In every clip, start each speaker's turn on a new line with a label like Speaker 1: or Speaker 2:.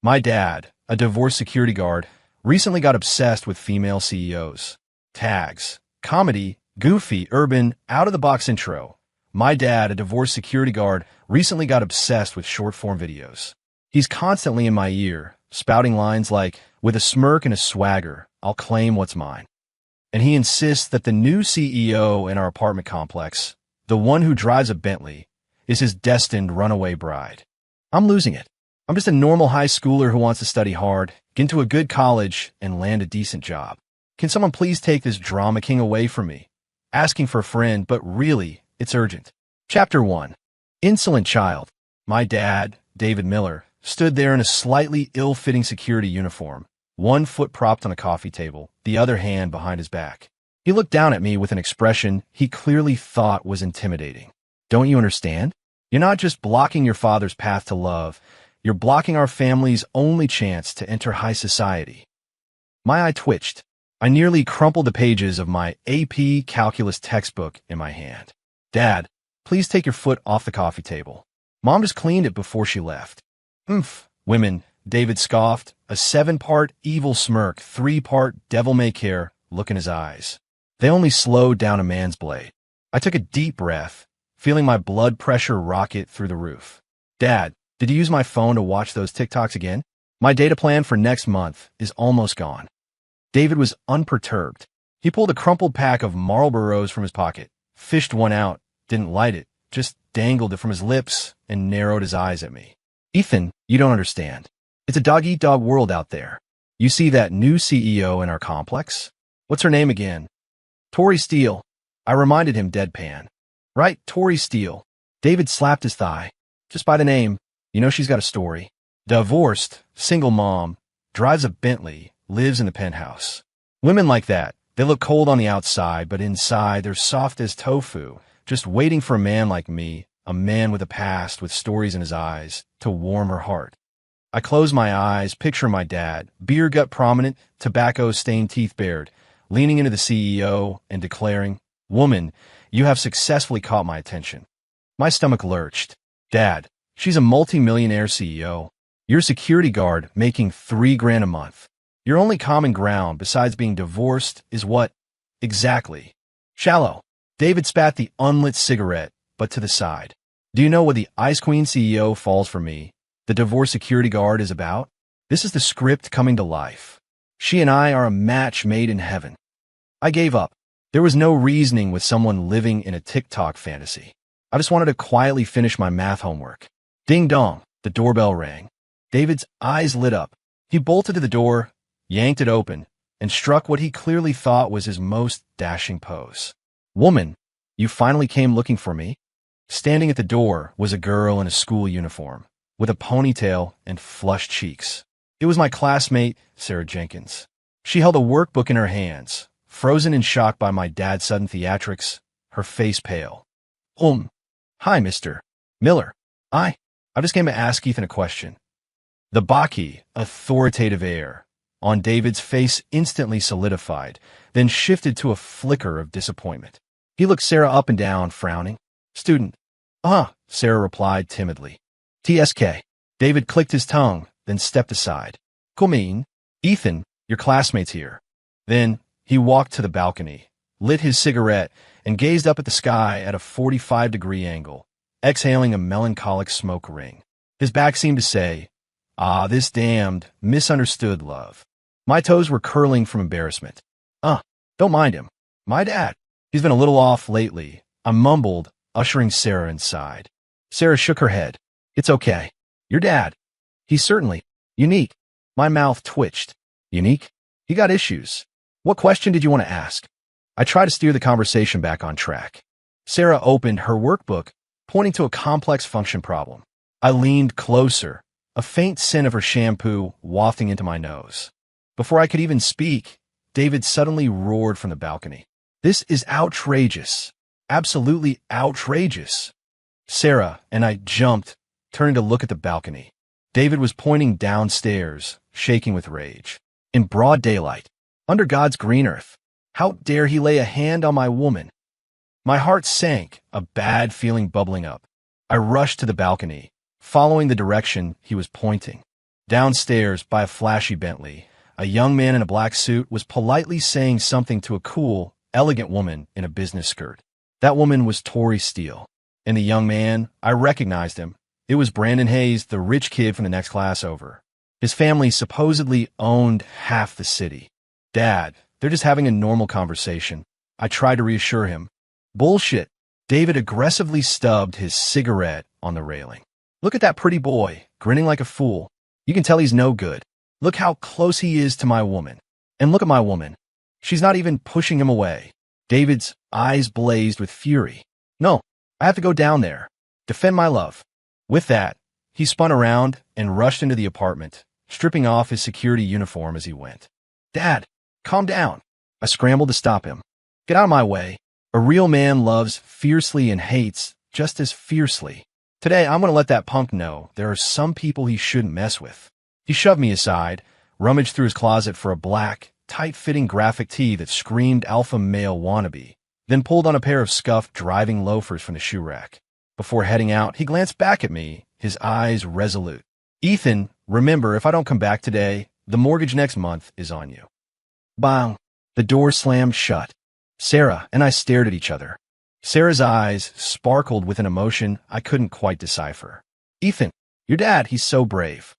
Speaker 1: My dad, a divorced security guard, recently got obsessed with female CEOs. Tags: comedy, goofy, urban, out-of-the-box intro. My dad, a divorced security guard, recently got obsessed with short-form videos. He's constantly in my ear, spouting lines like, "With a smirk and a swagger, I'll claim what's mine." And he insists that the new CEO in our apartment complex, the one who drives a Bentley, is his destined runaway bride. I'm losing it. I'm just a normal high schooler who wants to study hard, get into a good college, and land a decent job. Can someone please take this drama king away from me? Asking for a friend, but really, it's urgent. Chapter 1. Insolent Child. My dad, David Miller, stood there in a slightly ill-fitting security uniform, one foot propped on a coffee table, the other hand behind his back. He looked down at me with an expression he clearly thought was intimidating. Don't you understand? You're not just blocking your father's path to love, you're blocking our family's only chance to enter high society. My eye twitched. I nearly crumpled the pages of my AP calculus textbook in my hand. Dad, please take your foot off the coffee table. Mom just cleaned it before she left. Women, David scoffed, a 7-part evil smirk, 3-part devil-may-care look in his eyes. They only slowed down a man's blade. I took a deep breath, feeling my blood pressure rocket through the roof. Dad, did you use my phone to watch those TikToks again? My data plan for next month is almost gone. David was unperturbed. He pulled a crumpled pack of Marlboros from his pocket, fished one out, didn't light it, just dangled it from his lips and narrowed his eyes at me. Ethan, you don't understand. It's a dog-eat-dog world out there. You see that new CEO in our complex? What's her name again? Tori Steele. I reminded him deadpan. Right, Tori Steele. David slapped his thigh. Just by the name, you know she's got a story. Divorced, single mom, drives a Bentley, lives in the penthouse. Women like that, they look cold on the outside, but inside they're soft as tofu, just waiting for a man like me, a man with a past, with stories in his eyes, to warm her heart. I closed my eyes, picturing my dad, beer gut prominent, tobacco-stained teeth bared, leaning into the CEO and declaring, "Woman, you have successfully caught my attention." My stomach lurched. Dad, she's a multi-millionaire CEO. You're a security guard making $3,000 a month. Your only common ground besides being divorced is what? Exactly. Shallow. David spat the unlit cigarette, but to the side. Do you know what the Ice Queen CEO falls for me, the divorced security guard, is about? This is the script coming to life. She and I are a match made in heaven. I gave up. There was no reasoning with someone living in a TikTok fantasy. I just wanted to quietly finish my math homework. Ding dong, the doorbell rang. David's eyes lit up. He bolted to the door, yanked it open, and struck what he clearly thought was his most dashing pose. Woman, you finally came looking for me? Standing at the door was a girl in a school uniform, with a ponytail and flushed cheeks. It was my classmate, Sarah Jenkins. She held a workbook in her hands, frozen in shock by my dad's sudden theatrics, her face pale. Hi, Mr. Miller. I just came to ask Ethan a question. The Baki, authoritative air on David's face instantly solidified, then shifted to a flicker of disappointment. He looked Sarah up and down, frowning. Student. Sarah replied timidly. TSK. David clicked his tongue, then stepped aside. Come Ethan, your classmate's here. Then he walked to the balcony, lit his cigarette, and gazed up at the sky at a 45-degree angle, exhaling a melancholic smoke ring. His back seemed to say, this damned, misunderstood love. My toes were curling from embarrassment. Don't mind him. My dad. He's been a little off lately. I mumbled, ushering Sarah inside. Sarah shook her head. It's okay. Your dad. He's certainly unique. My mouth twitched. Unique? He got issues. What question did you want to ask? I tried to steer the conversation back on track. Sarah opened her workbook, pointing to a complex function problem. I leaned closer, a faint scent of her shampoo wafting into my nose. Before I could even speak, David suddenly roared from the balcony. This is outrageous. Absolutely outrageous. Sarah and I jumped, turning to look at the balcony. David was pointing downstairs, shaking with rage. In broad daylight, under God's green earth, how dare he lay a hand on my woman? My heart sank, a bad feeling bubbling up. I rushed to the balcony, following the direction he was pointing. Downstairs, by a flashy Bentley, a young man in a black suit was politely saying something to a cool, elegant woman in a business skirt. That woman was Tori Steele. And the young man, I recognized him. It was Brandon Hayes, the rich kid from the next class over. His family supposedly owned half the city. Dad, they're just having a normal conversation. I tried to reassure him. Bullshit. David aggressively stubbed his cigarette on the railing. Look at that pretty boy, grinning like a fool. You can tell he's no good. Look how close he is to my woman. And look at my woman. She's not even pushing him away. David's eyes blazed with fury. No, I have to go down there. Defend my love. With that, he spun around and rushed into the apartment, stripping off his security uniform as he went. Dad, calm down. I scrambled to stop him. Get out of my way. A real man loves fiercely and hates just as fiercely. Today, I'm going to let that punk know there are some people he shouldn't mess with. He shoved me aside, rummaged through his closet for a black, tight-fitting graphic tee that screamed alpha male wannabe, then pulled on a pair of scuffed driving loafers from the shoe rack. Before heading out, he glanced back at me, his eyes resolute. Ethan, remember, if I don't come back today, the mortgage next month is on you. Bang! The door slammed shut. Sarah and I stared at each other. Sarah's eyes sparkled with an emotion I couldn't quite decipher. Ethan, your dad, he's so brave.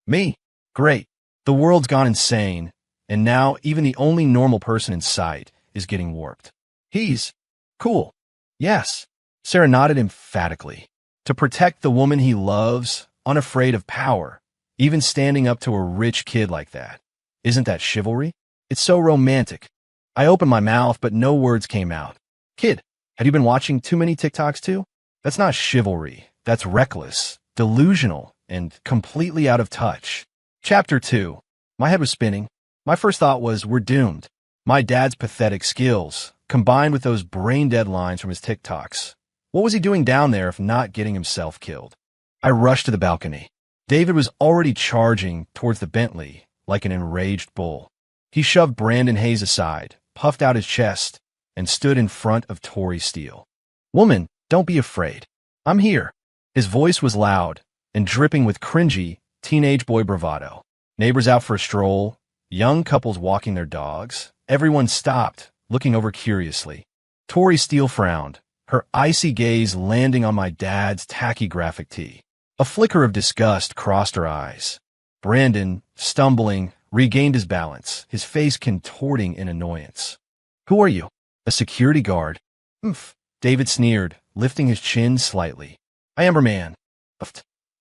Speaker 1: Me? Great. The world's gone insane, and now even the only normal person in sight is getting warped. He's cool. Yes. Sarah nodded emphatically. To protect the woman he loves, unafraid of power, even standing up to a rich kid like that. Isn't that chivalry? It's so romantic. I opened my mouth, but no words came out. Kid, have you been watching too many TikToks too? That's not chivalry. That's reckless, delusional, and completely out of touch. Chapter 2. My head was spinning. My first thought was, we're doomed. My dad's pathetic skills, combined with those brain-dead lines from his TikToks. What was he doing down there if not getting himself killed? I rushed to the balcony. David was already charging towards the Bentley like an enraged bull. He shoved Brandon Hayes aside, puffed out his chest, and stood in front of Tori Steele. Woman, don't be afraid. I'm here. His voice was loud and dripping with cringy, teenage boy bravado. Neighbors out for a stroll, young couples walking their dogs. Everyone stopped, looking over curiously. Tori Steele frowned, her icy gaze landing on my dad's tacky graphic tee. A flicker of disgust crossed her eyes. Brandon, stumbling, regained his balance, his face contorting in annoyance. Who are you? A security guard. Oomph. David sneered, lifting his chin slightly. I am her man.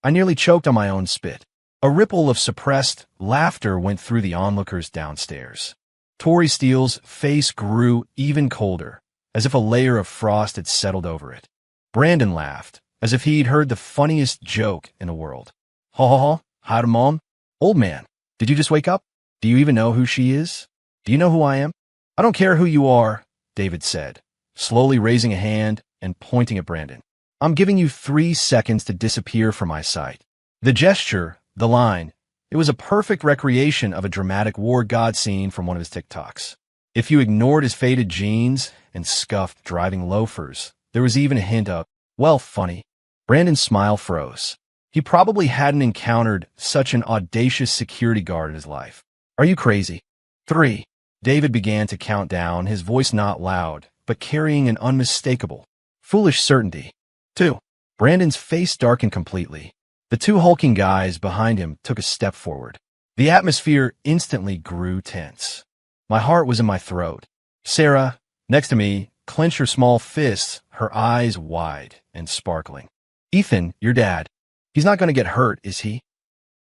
Speaker 1: I nearly choked on my own spit. A ripple of suppressed laughter went through the onlookers downstairs. Tori Steele's face grew even colder, as if a layer of frost had settled over it. Brandon laughed, as if he'd heard the funniest joke in the world. Ha ha ha, hi mom. Old man, did you just wake up? Do you even know who she is? Do you know who I am? I don't care who you are, David said, slowly raising a hand and pointing at Brandon. I'm giving you 3 seconds to disappear from my sight. The gesture, the line, it was a perfect recreation of a dramatic war god scene from one of his TikToks. If you ignored his faded jeans and scuffed driving loafers, there was even a hint of, well, funny. Brandon's smile froze. He probably hadn't encountered such an audacious security guard in his life. Are you crazy? 3. David began to count down, his voice not loud, but carrying an unmistakable, foolish certainty. 2. Brandon's face darkened completely. The 2 hulking guys behind him took a step forward. The atmosphere instantly grew tense. My heart was in my throat. Sarah, next to me, clenched her small fists, her eyes wide and sparkling. Ethan, your dad. He's not going to get hurt, is he?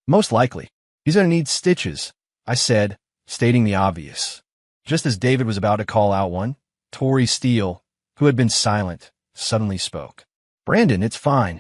Speaker 1: Most likely. He's going to need stitches, I said, stating the obvious. Just as David was about to call out one, Tori Steele, who had been silent, suddenly spoke. Brandon, it's fine.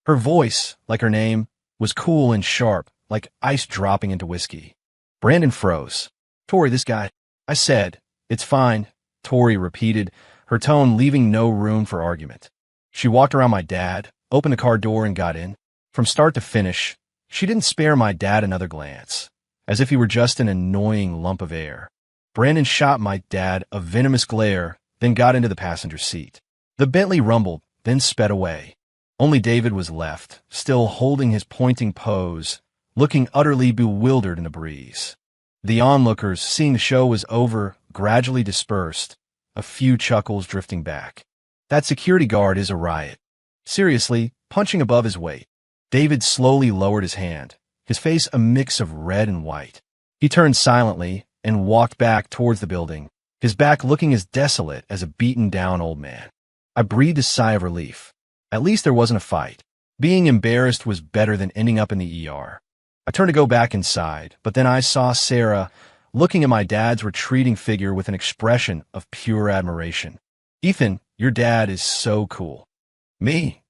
Speaker 1: Her voice, like her name, was cool and sharp, like ice dropping into whiskey. Brandon froze. Tori, this guy. I said, it's fine, Tori repeated, her tone leaving no room for argument. She walked around my dad, opened the car door and got in. From start to finish, she didn't spare my dad another glance, as if he were just an annoying lump of air. Brandon shot my dad a venomous glare, then got into the passenger seat. The Bentley rumbled, then sped away. Only David was left, still holding his pointing pose, looking utterly bewildered in the breeze. The onlookers, seeing the show was over, gradually dispersed, a few chuckles drifting back. That security guard is a riot. Seriously, punching above his weight. David slowly lowered his hand, his face a mix of red and white. He turned silently and walked back towards the building, his back looking as desolate as a beaten-down old man. I breathed a sigh of relief. At least there wasn't a fight. Being embarrassed was better than ending up in the ER. I turned to go back inside, but then I saw Sarah looking at my dad's retreating figure with an expression of pure admiration. "Ethan, your dad is so cool." "Me?"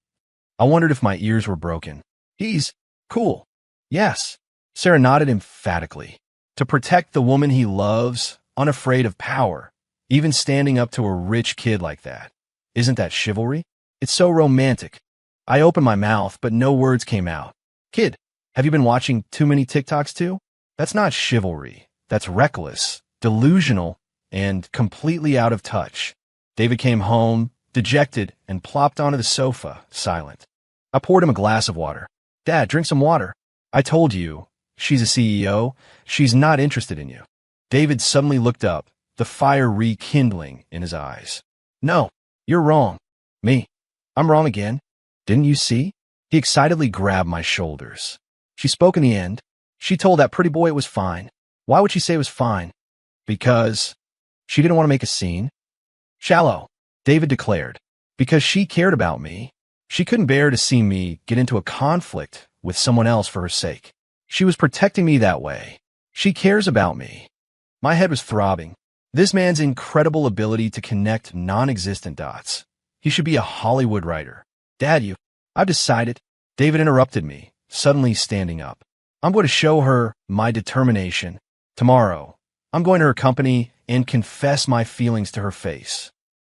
Speaker 1: I wondered if my ears were broken. "He's cool." "Yes." Sarah nodded emphatically. To protect the woman he loves, unafraid of power, even standing up to a rich kid like that. Isn't that chivalry? It's so romantic. I opened my mouth, but no words came out. "Kid, have you been watching too many TikToks too?" That's not chivalry. That's reckless, delusional, and completely out of touch. David came home, dejected, and plopped onto the sofa, silent. I poured him a glass of water. "Dad, drink some water. I told you, she's a CEO. She's not interested in you." David suddenly looked up, the fire rekindling in his eyes. "No, you're wrong." "Me? I'm wrong again? Didn't you see?" He excitedly grabbed my shoulders. "She spoke in the end. She told that pretty boy it was fine." "Why would she say it was fine?" "Because she didn't want to make a scene." "Shallow," David declared. "Because she cared about me. She couldn't bear to see me get into a conflict with someone else for her sake. She was protecting me that way. She cares about me." My head was throbbing. This man's incredible ability to connect non-existent dots. He should be a Hollywood writer. "Dad, I've decided." David interrupted me, suddenly standing up. "I'm going to show her my determination. Tomorrow, I'm going to her company and confess my feelings to her face."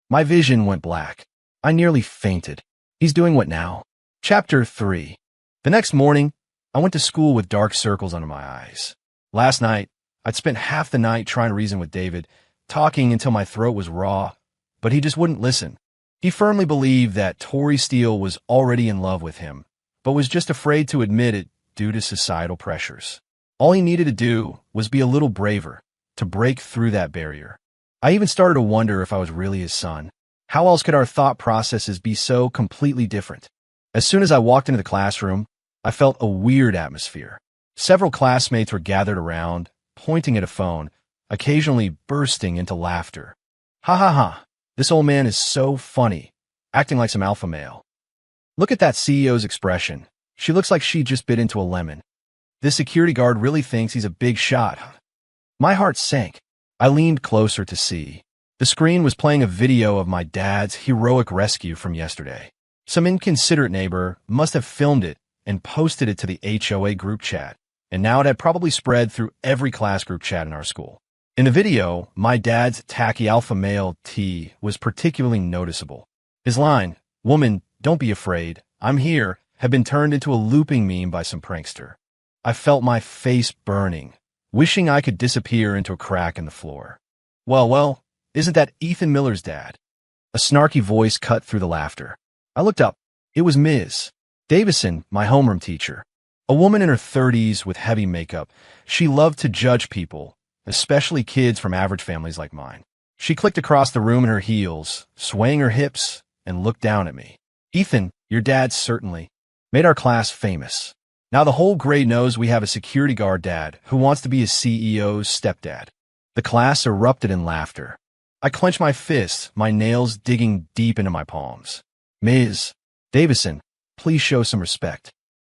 Speaker 1: My vision went black. I nearly fainted. He's doing what now? Chapter 3. The next morning, I went to school with dark circles under my eyes. Last night, I'd spent half the night trying to reason with David, talking until my throat was raw, but he just wouldn't listen. He firmly believed that Tori Steele was already in love with him, but was just afraid to admit it due to societal pressures. All he needed to do was be a little braver, to break through that barrier. I even started to wonder if I was really his son. How else could our thought processes be so completely different? As soon as I walked into the classroom, I felt a weird atmosphere. Several classmates were gathered around, pointing at a phone, occasionally bursting into laughter. "Ha ha ha, this old man is so funny," acting like some alpha male. "Look at that CEO's expression. She looks like she just bit into a lemon. This security guard really thinks he's a big shot." My heart sank. I leaned closer to see. The screen was playing a video of my dad's heroic rescue from yesterday. Some inconsiderate neighbor must have filmed it and posted it to the HOA group chat, and now it had probably spread through every class group chat in our school. In the video, my dad's tacky alpha male T was particularly noticeable. His line, "Woman, don't be afraid, I'm here," had been turned into a looping meme by some prankster. I felt my face burning, wishing I could disappear into a crack in the floor. Well, isn't that Ethan Miller's dad?" A snarky voice cut through the laughter. I looked up. It was Ms. Davison, my homeroom teacher. A woman in her 30s with heavy makeup. She loved to judge people, especially kids from average families like mine. She clicked across the room in her heels, swaying her hips, and looked down at me. "Ethan, your dad certainly made our class famous. Now the whole grade knows we have a security guard dad who wants to be a CEO's stepdad." The class erupted in laughter. I clenched my fists, my nails digging deep into my palms. "Ms. Davison, please show some respect."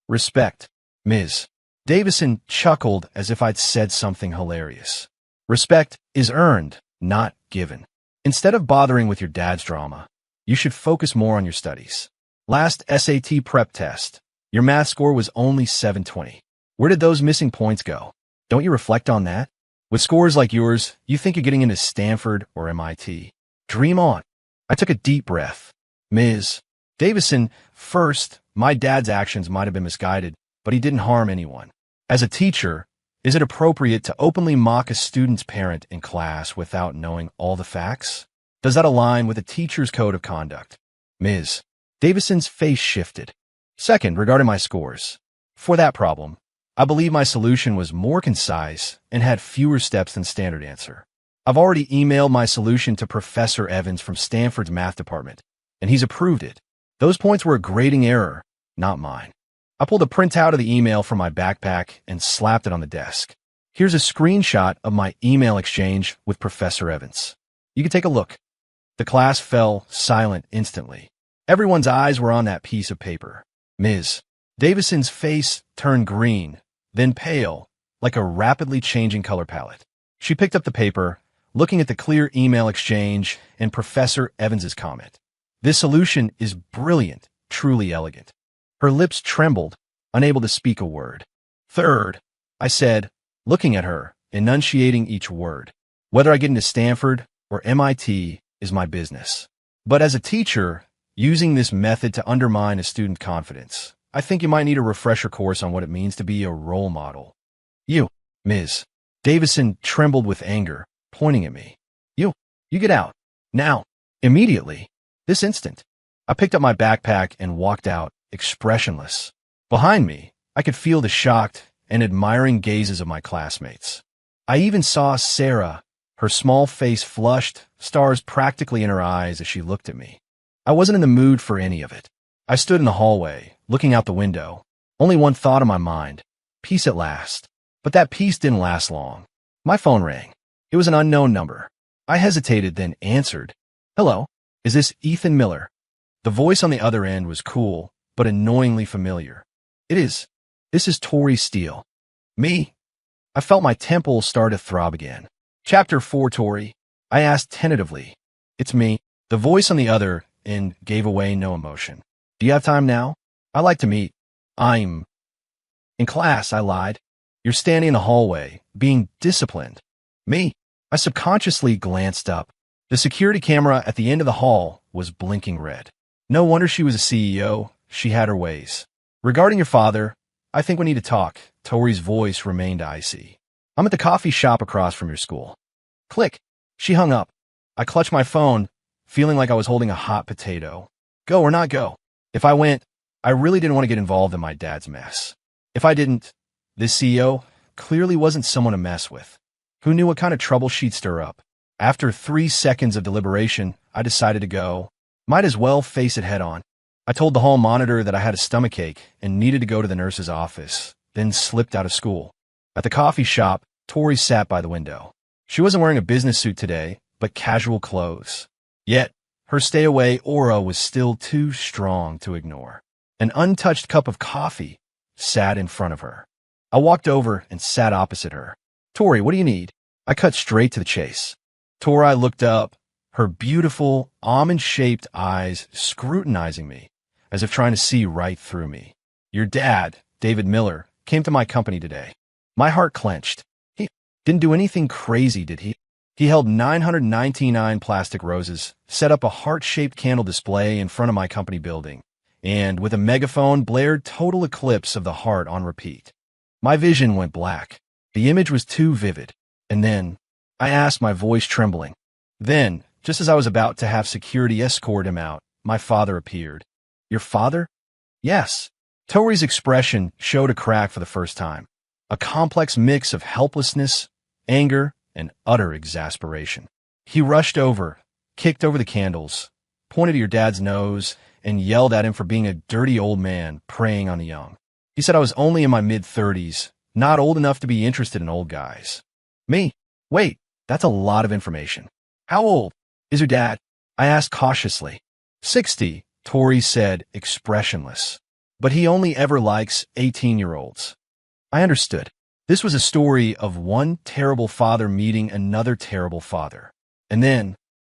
Speaker 1: "Respect, Ms." Davison chuckled as if I'd said something hilarious. "Respect is earned, not given. Instead of bothering with your dad's drama, you should focus more on your studies. Last SAT prep test, your math score was only 720. Where did those missing points go? Don't you reflect on that? With scores like yours, you think you're getting into Stanford or MIT. Dream on." I took a deep breath. "Ms. Davison, first, my dad's actions might have been misguided, but he didn't harm anyone. As a teacher, is it appropriate to openly mock a student's parent in class without knowing all the facts? Does that align with a teacher's code of conduct?" Ms. Davison's face shifted. "Second, regarding my scores. For that problem, I believe my solution was more concise and had fewer steps than standard answer. I've already emailed my solution to Professor Evans from Stanford's math department, and he's approved it. Those points were a grading error, not mine. I pulled a printout of the email from my backpack and slapped it on the desk. Here's a screenshot of my email exchange with Professor Evans. You can take a look. The class fell silent instantly. Everyone's eyes were on that piece of paper. Ms. Davison's face turned green, then pale, like a rapidly changing color palette. She picked up the paper, looking at the clear email exchange and Professor Evans's comment. This solution is brilliant, truly elegant. Her lips trembled, unable to speak a word. Third, I said, looking at her, enunciating each word. Whether I get into Stanford or MIT is my business. But as a teacher, using this method to undermine a student's confidence, I think you might need a refresher course on what it means to be a role model. You, Ms. Davison trembled with anger, pointing at me. You get out. Now. Immediately. This instant. I picked up my backpack and walked out, expressionless. Behind me, I could feel the shocked and admiring gazes of my classmates. I even saw Sarah, her small face flushed, stars practically in her eyes as she looked at me. I wasn't in the mood for any of it. I stood in the hallway, looking out the window. Only one thought in my mind. Peace at last. But that peace didn't last long. My phone rang. It was an unknown number. I hesitated, then answered. Hello, is this Ethan Miller? The voice on the other end was cool, but annoyingly familiar. It is. This is Tori Steele. Me? I felt my temples start to throb again. Chapter 4, Tori. I asked tentatively. It's me. The voice on the other end gave away no emotion. Do you have time now? I like to meet. I'm in class, I lied. You're standing in the hallway, being disciplined. Me? I subconsciously glanced up. The security camera at the end of the hall was blinking red. No wonder she was a CEO. She had her ways. Regarding your father, I think we need to talk. Tori's voice remained icy. I'm at the coffee shop across from your school. Click. She hung up. I clutched my phone, feeling like I was holding a hot potato. Go or not go? If I went, I really didn't want to get involved in my dad's mess. If I didn't, this CEO clearly wasn't someone to mess with. Who knew what kind of trouble she'd stir up? After 3 seconds of deliberation, I decided to go. Might as well face it head on. I told the hall monitor that I had a stomachache and needed to go to the nurse's office, then slipped out of school. At the coffee shop, Tori sat by the window. She wasn't wearing a business suit today, but casual clothes. Yet, her stay-away aura was still too strong to ignore. An untouched cup of coffee sat in front of her. I walked over and sat opposite her. Tori, what do you need? I cut straight to the chase. Tori looked up, her beautiful, almond-shaped eyes scrutinizing me, as if trying to see right through me. Your dad, David Miller, came to my company today. My heart clenched. He didn't do anything crazy, did he? He held 999 plastic roses, set up a heart-shaped candle display in front of my company building, and with a megaphone blared Total Eclipse of the Heart on repeat. My vision went black. The image was too vivid. And then, I asked, my voice trembling. Then, just as I was about to have security escort him out, my father appeared. Your father? Yes. Tori's expression showed a crack for the first time. A complex mix of helplessness, anger, and utter exasperation. He rushed over, kicked over the candles, pointed at your dad's nose, and yelled at him for being a dirty old man preying on the young. He said I was only in my mid-30s, not old enough to be interested in old guys. Me? Wait, that's a lot of information. How old is your dad? I asked cautiously. 60, Tori said, expressionless. But he only ever likes 18-year-olds. I understood. This was a story of one terrible father meeting another terrible father. And then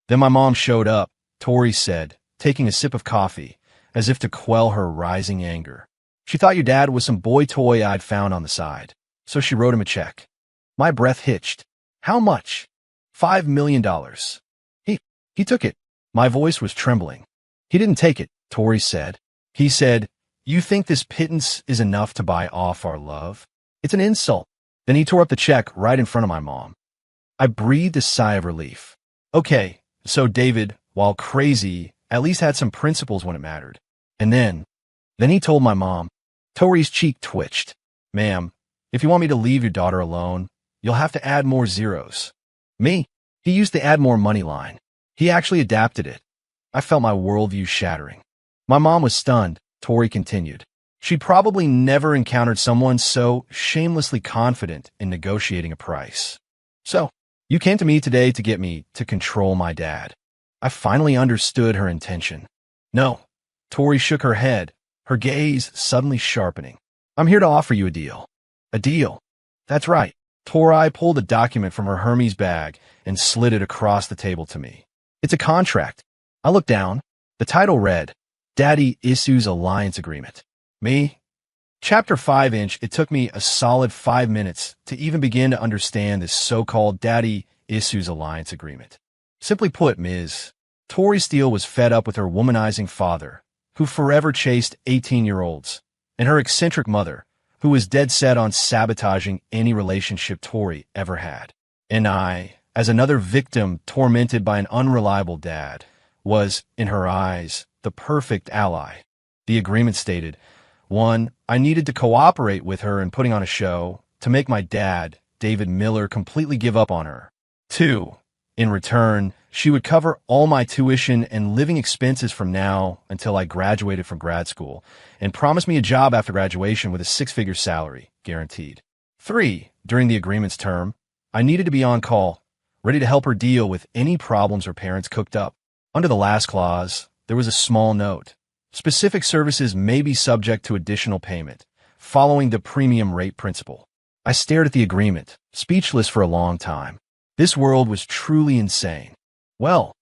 Speaker 1: my mom showed up, Tori said, taking a sip of coffee, as if to quell her rising anger. She thought your dad was some boy toy I'd found on the side, so she wrote him a check. My breath hitched. How much? $5 million. He took it. My voice was trembling. He didn't take it, Tori said. He said, you think this pittance is enough to buy off our love? It's an insult. Then he tore up the check right in front of my mom. I breathed a sigh of relief. Okay, so David, while crazy, at least had some principles when it mattered. And then he told my mom. Tori's cheek twitched. Ma'am, If you want me to leave your daughter alone, you'll have to add more zeros. Me? He used the add more money line. He actually adapted it. I felt my worldview shattering. My mom was stunned, Tori continued. She'd probably never encountered someone so shamelessly confident in negotiating a price. So, you came to me today to get me to control my dad. I finally understood her intention. No. Tori shook her head, her gaze suddenly sharpening. I'm here to offer you a deal. A deal? That's right. Tori pulled a document from her Hermes bag and slid it across the table to me. It's a contract. I looked down. The title read, Daddy Issues Alliance Agreement. Me? Chapter 5-inch, it took me a solid 5 minutes to even begin to understand this so-called Daddy Issues Alliance Agreement. Simply put, Ms. Tori Steele was fed up with her womanizing father, who forever chased 18-year-olds, and her eccentric mother, who was dead set on sabotaging any relationship Tori ever had. And I, as another victim tormented by an unreliable dad, was, in her eyes, the perfect ally. The agreement stated, 1. I needed to cooperate with her in putting on a show to make my dad, David Miller, completely give up on her. 2. In return, she would cover all my tuition and living expenses from now until I graduated from grad school, and promised me a job after graduation with a 6-figure salary, guaranteed. 3. During the agreement's term, I needed to be on call, ready to help her deal with any problems her parents cooked up. Under the last clause, there was a small note. Specific services may be subject to additional payment, following the premium rate principle. I stared at the agreement, speechless for a long time. This world was truly insane. Well,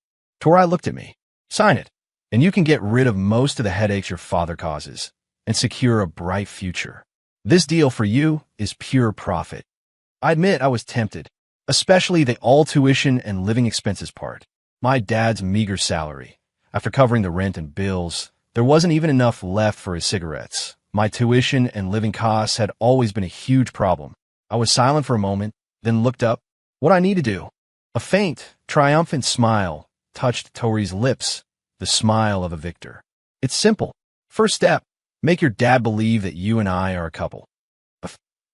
Speaker 1: Tori looked at me. Sign it, and you can get rid of most of the headaches your father causes and secure a bright future. This deal for you is pure profit. I admit I was tempted, especially the all-tuition and living expenses part. My dad's meager salary. After covering the rent and bills, there wasn't even enough left for his cigarettes. My tuition and living costs had always been a huge problem. I was silent for a moment, then looked up. What I need to do? A faint, triumphant smile touched Tori's lips, the smile of a victor. It's simple. First step, make your dad believe that you and I are a couple.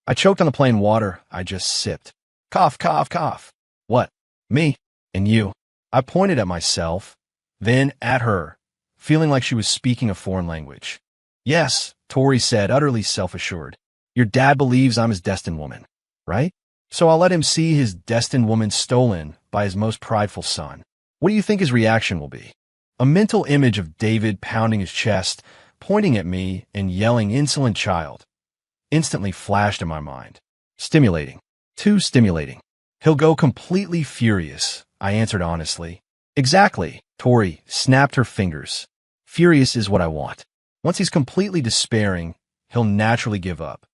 Speaker 1: I choked on the plain water I just sipped. Cough, cough, cough. What? Me? And you? I pointed at myself, then at her, feeling like she was speaking a foreign language. Yes, Tori said, utterly self-assured. Your dad believes I'm his destined woman, right? So I'll let him see his destined woman stolen by his most prideful son. What do you think his reaction will be? A mental image of David pounding his chest, pointing at me, and yelling, "Insolent child," instantly flashed in my mind. Stimulating. Too stimulating. He'll go completely furious, I answered honestly. Exactly, Tori snapped her fingers. Furious is what I want. Once he's completely despairing, he'll naturally give up.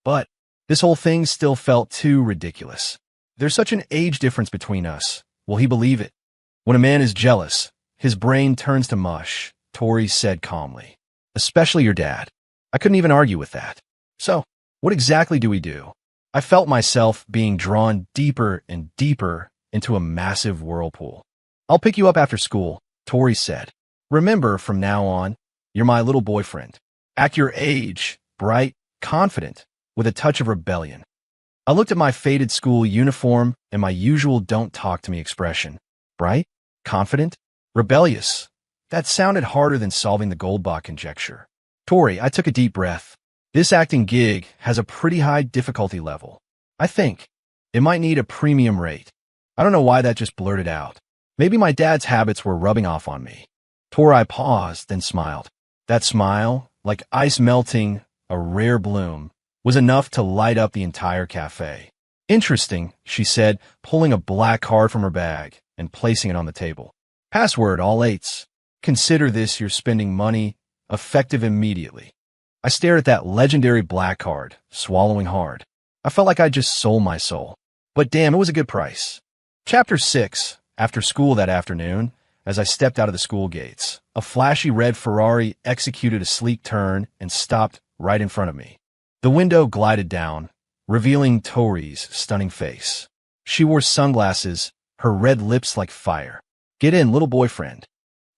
Speaker 1: But this whole thing still felt too ridiculous. There's such an age difference between us. Will he believe it? When a man is jealous, his brain turns to mush, Tori said calmly. Especially your dad. I couldn't even argue with that. So, what exactly do we do? I felt myself being drawn deeper and deeper into a massive whirlpool. I'll pick you up after school, Tori said. Remember, from now on, you're my little boyfriend. Act your age, bright, confident, with a touch of rebellion. I looked at my faded school uniform and my usual don't talk to me expression. Bright? Confident? Rebellious? That sounded harder than solving the Goldbach conjecture. Tori, I took a deep breath. This acting gig has a pretty high difficulty level. I think it might need a premium rate. I don't know why that just blurted out. Maybe my dad's habits were rubbing off on me. Tori paused, then smiled. That smile, like ice melting a rare bloom, was enough to light up the entire cafe. Interesting, she said, pulling a black card from her bag and placing it on the table. Password, all 8s. Consider this your spending money, effective immediately. I stared at that legendary black card, swallowing hard. I felt like I'd just sold my soul. But damn, it was a good price. Chapter 6. After school that afternoon, as I stepped out of the school gates, a flashy red Ferrari executed a sleek turn and stopped right in front of me. The window glided down, revealing Tori's stunning face. She wore sunglasses, her red lips like fire. Get in, little boyfriend.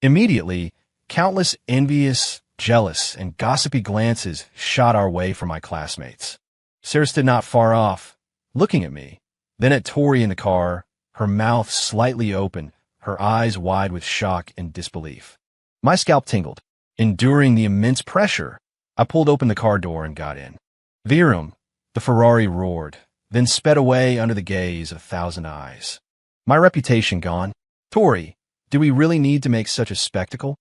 Speaker 1: Immediately, countless envious, jealous, and gossipy glances shot our way from my classmates. Sarah stood not far off, looking at me, then at Tori in the car, her mouth slightly open, her eyes wide with shock and disbelief. My scalp tingled. Enduring the immense pressure, I pulled open the car door and got in. Virum, the Ferrari roared, then sped away under the gaze of 1,000 eyes. My reputation gone. Tori, do we really need to make such a spectacle?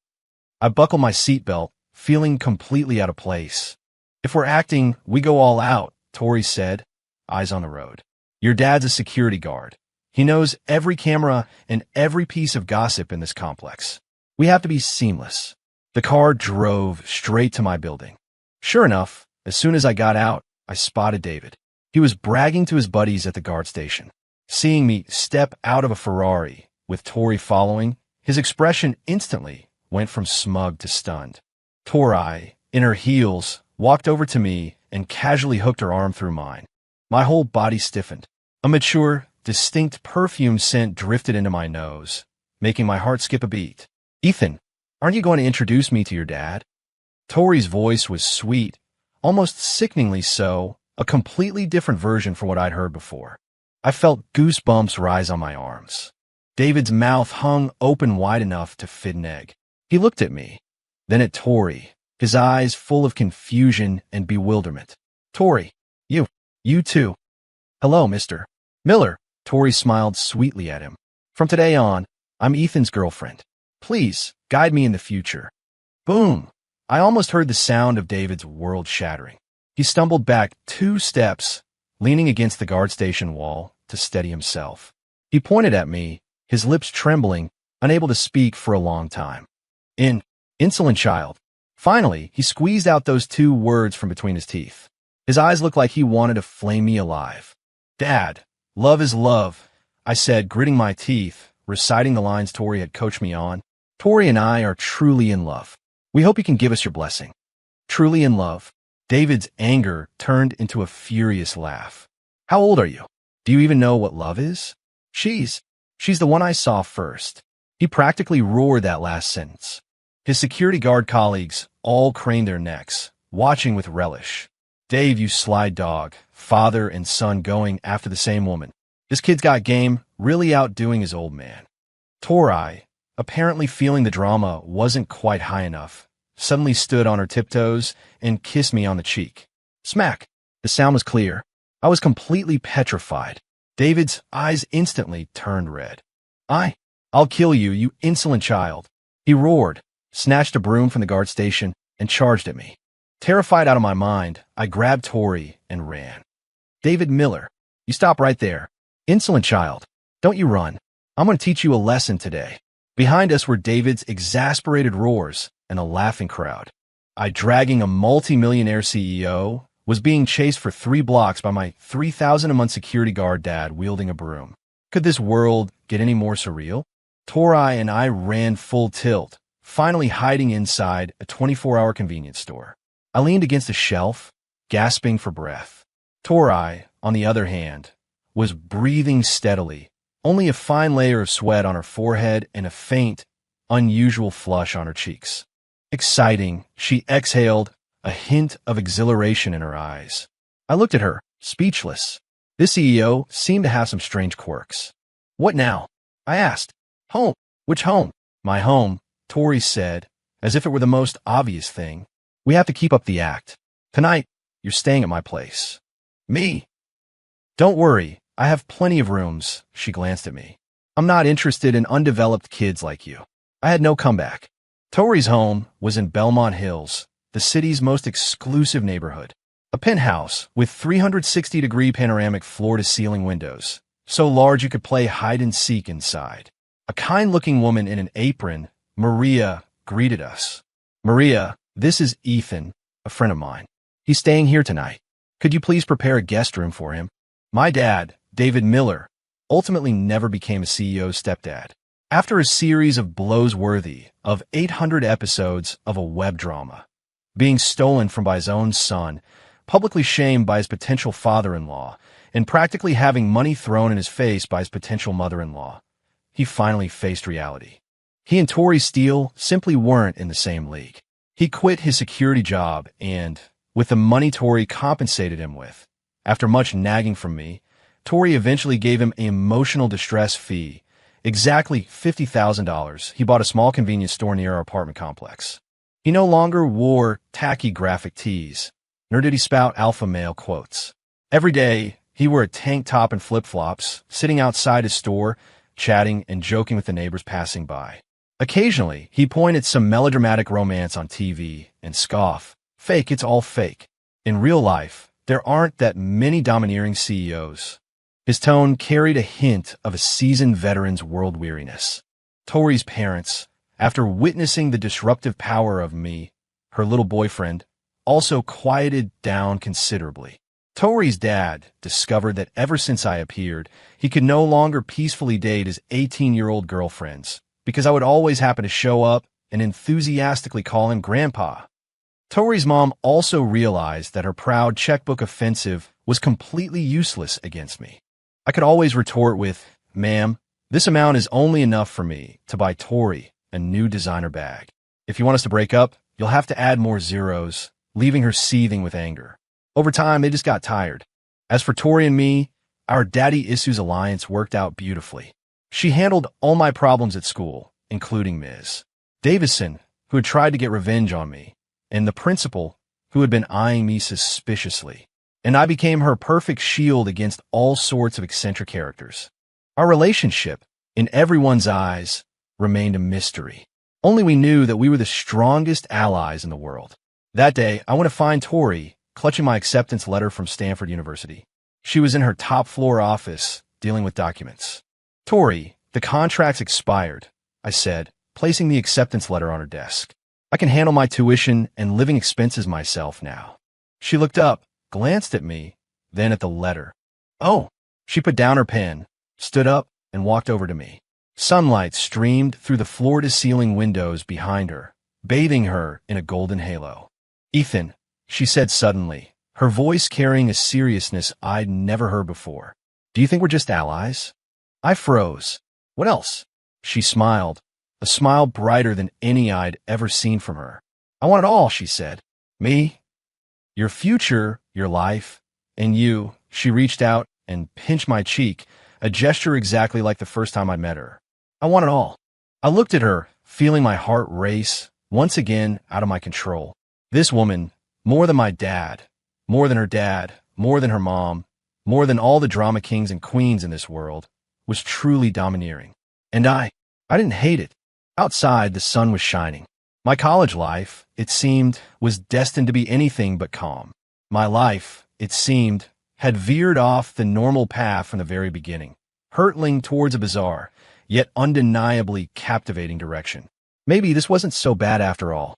Speaker 1: I buckled my seatbelt, feeling completely out of place. If we're acting, we go all out, Tori said, eyes on the road. Your dad's a security guard. He knows every camera and every piece of gossip in this complex. We have to be seamless. The car drove straight to my building. Sure enough, as soon as I got out, I spotted David. He was bragging to his buddies at the guard station. Seeing me step out of a Ferrari, with Tori following, his expression instantly went from smug to stunned. Tori, in her heels, walked over to me and casually hooked her arm through mine. My whole body stiffened. A mature, distinct perfume scent drifted into my nose, making my heart skip a beat. Ethan, aren't you going to introduce me to your dad? Tori's voice was sweet, almost sickeningly so, a completely different version from what I'd heard before. I felt goosebumps rise on my arms. David's mouth hung open wide enough to fit an egg. He looked at me, then at Tori, his eyes full of confusion and bewilderment. Tori, you too. Hello, Mr. Miller. Tori smiled sweetly at him. From today on, I'm Ethan's girlfriend. Please, guide me in the future. Boom! I almost heard the sound of David's world shattering. He stumbled back 2 steps, leaning against the guard station wall to steady himself. He pointed at me, his lips trembling, unable to speak for a long time. Insolent child. Finally, he squeezed out those 2 words from between his teeth. His eyes looked like he wanted to flame me alive. Dad, love is love, I said, gritting my teeth, reciting the lines Tori had coached me on. Tori and I are truly in love. We hope you can give us your blessing. Truly in love. David's anger turned into a furious laugh. How old are you? Do you even know what love is? She's the one I saw first. He practically roared that last sentence. His security guard colleagues all craned their necks, watching with relish. Dave, you sly dog, father and son going after the same woman. This kid's got game, really outdoing his old man. Tori, apparently feeling the drama wasn't quite high enough, suddenly stood on her tiptoes and kissed me on the cheek. Smack! The sound was clear. I was completely petrified. David's eyes instantly turned red. I'll kill you, you insolent child. He roared, snatched a broom from the guard station, and charged at me. Terrified out of my mind, I grabbed Tori and ran. David Miller, you stop right there. Insolent child, don't you run. I'm going to teach you a lesson today. Behind us were David's exasperated roars and a laughing crowd. I, dragging a multi-millionaire CEO, was being chased for 3 blocks by my $3,000 a month security guard dad wielding a broom. Could this world get any more surreal? Tori and I ran full tilt, finally hiding inside a 24-hour convenience store. I leaned against a shelf, gasping for breath. Tori, on the other hand, was breathing steadily, only a fine layer of sweat on her forehead and a faint, unusual flush on her cheeks. Exciting, she exhaled, a hint of exhilaration in her eyes. I looked at her, speechless. This CEO seemed to have some strange quirks. What now? I asked. Home. Which home? My home, Tori said, as if it were the most obvious thing. We have to keep up the act. Tonight, you're staying at my place. Me? Don't worry, I have plenty of rooms, she glanced at me. I'm not interested in undeveloped kids like you. I had no comeback. Tori's home was in Belmont Hills, the city's most exclusive neighborhood. A penthouse with 360-degree panoramic floor-to-ceiling windows, so large you could play hide-and-seek inside. A kind-looking woman in an apron, Maria, greeted us. Maria, this is Ethan, a friend of mine. He's staying here tonight. Could you please prepare a guest room for him? My dad, David Miller, ultimately never became a CEO's stepdad. After a series of blows worthy of 800 episodes of a web drama, being stolen from by his own son, publicly shamed by his potential father-in-law, and practically having money thrown in his face by his potential mother-in-law, he finally faced reality. He and Tori Steele simply weren't in the same league. He quit his security job and, with the money Tori compensated him with, After much nagging from me, Tori eventually gave him an emotional distress fee, exactly $50,000. He bought a small convenience store near our apartment complex. He no longer wore tacky graphic tees, nor did he spout alpha male quotes. Every day, he wore a tank top and flip-flops, sitting outside his store, chatting and joking with the neighbors passing by. Occasionally, he pointed some melodramatic romance on TV and scoff. Fake, it's all fake. In real life, there aren't that many domineering CEOs. His tone carried a hint of a seasoned veteran's world weariness. Tori's parents, after witnessing the disruptive power of me, her little boyfriend, also quieted down considerably. Tori's dad discovered that ever since I appeared, he could no longer peacefully date his 18-year-old girlfriends, because I would always happen to show up and enthusiastically call him Grandpa. Tori's mom also realized that her proud checkbook offensive was completely useless against me. I could always retort with, "Ma'am, this amount is only enough for me to buy Tori a new designer bag. If you want us to break up, you'll have to add more zeros," leaving her seething with anger. Over time, they just got tired. As for Tori and me, our daddy issues alliance worked out beautifully. She handled all my problems at school, including Ms. Davison, who had tried to get revenge on me, and the principal, who had been eyeing me suspiciously. And I became her perfect shield against all sorts of eccentric characters. Our relationship, in everyone's eyes, remained a mystery. Only we knew that we were the strongest allies in the world. That day, I went to find Tori, clutching my acceptance letter from Stanford University. She was in her top-floor office, dealing with documents. "Tori, the contract's expired," I said, placing the acceptance letter on her desk. "I can handle my tuition and living expenses myself now." She looked up, glanced at me, then at the letter. "Oh." She put down her pen, stood up, and walked over to me. Sunlight streamed through the floor-to-ceiling windows behind her, bathing her in a golden halo. "Ethan," she said suddenly, her voice carrying a seriousness I'd never heard before. "Do you think we're just allies?" I froze. "What else?" She smiled, a smile brighter than any I'd ever seen from her. "I want it all," she said. "Me, your future, your life, and you." She reached out and pinched my cheek, a gesture exactly like the first time I met her. "I want it all." I looked at her, feeling my heart race, once again out of my control. This woman, more than my dad, more than her dad, more than her mom, more than all the drama kings and queens in this world, was truly domineering. And I didn't hate it. Outside, the sun was shining. My college life, it seemed, was destined to be anything but calm. My life, it seemed, had veered off the normal path from the very beginning, hurtling towards a bizarre, yet undeniably captivating direction. Maybe this wasn't so bad after all.